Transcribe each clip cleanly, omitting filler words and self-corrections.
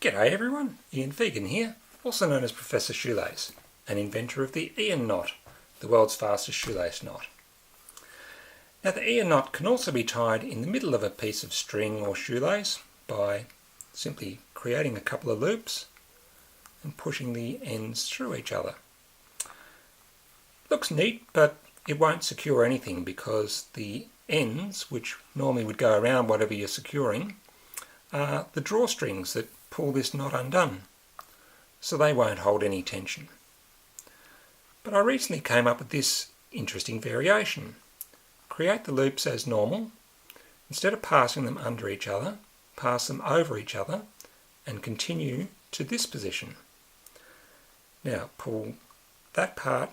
G'day everyone, Ian Vegan here, also known as Professor Shoelace, an inventor of the Ian knot, the world's fastest shoelace knot. Now the Ian knot can also be tied in the middle of a piece of string or shoelace by simply creating a couple of loops and pushing the ends through each other. Looks neat, but it won't secure anything because the ends, which normally would go around whatever you're securing, are the drawstrings that pull this knot undone, so they won't hold any tension. But I recently came up with this interesting variation. Create the loops as normal. Instead of passing them under each other, pass them over each other and continue to this position. Now pull that part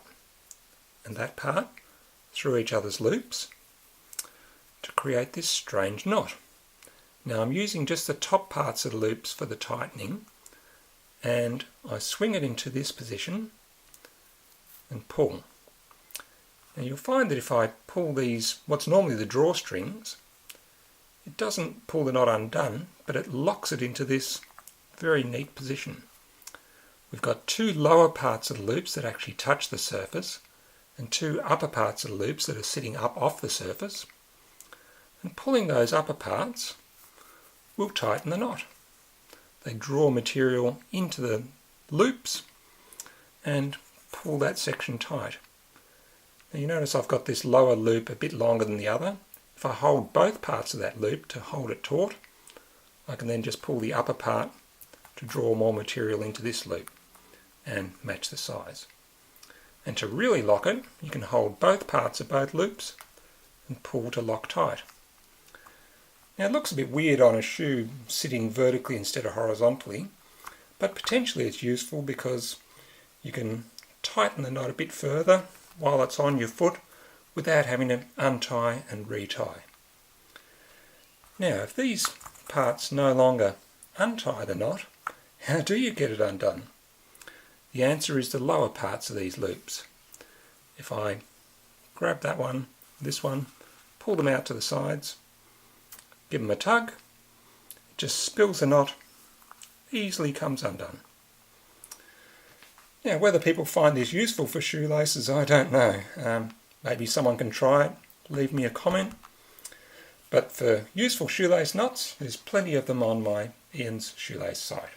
and that part through each other's loops to create this strange knot. Now I'm using just the top parts of the loops for the tightening, and I swing it into this position and pull. Now you'll find that if I pull these, what's normally the drawstrings, it doesn't pull the knot undone, but it locks it into this very neat position. We've got two lower parts of the loops that actually touch the surface, and two upper parts of the loops that are sitting up off the surface, and pulling those upper parts will tighten the knot. They draw material into the loops and pull that section tight. Now you notice I've got this lower loop a bit longer than the other. If I hold both parts of that loop to hold it taut, I can then just pull the upper part to draw more material into this loop and match the size. And to really lock it, you can hold both parts of both loops and pull to lock tight. Now it looks a bit weird on a shoe sitting vertically instead of horizontally, but potentially it's useful because you can tighten the knot a bit further while it's on your foot without having to untie and retie. Now if these parts no longer untie the knot, how do you get it undone? The answer is the lower parts of these loops. If I grab that one, this one, pull them out to the sides, give them a tug, it just spills the knot, easily comes undone. Now whether people find this useful for shoelaces, I don't know. Maybe someone can try it, leave me a comment. But for useful shoelace knots, there's plenty of them on my Ian's Shoelace site.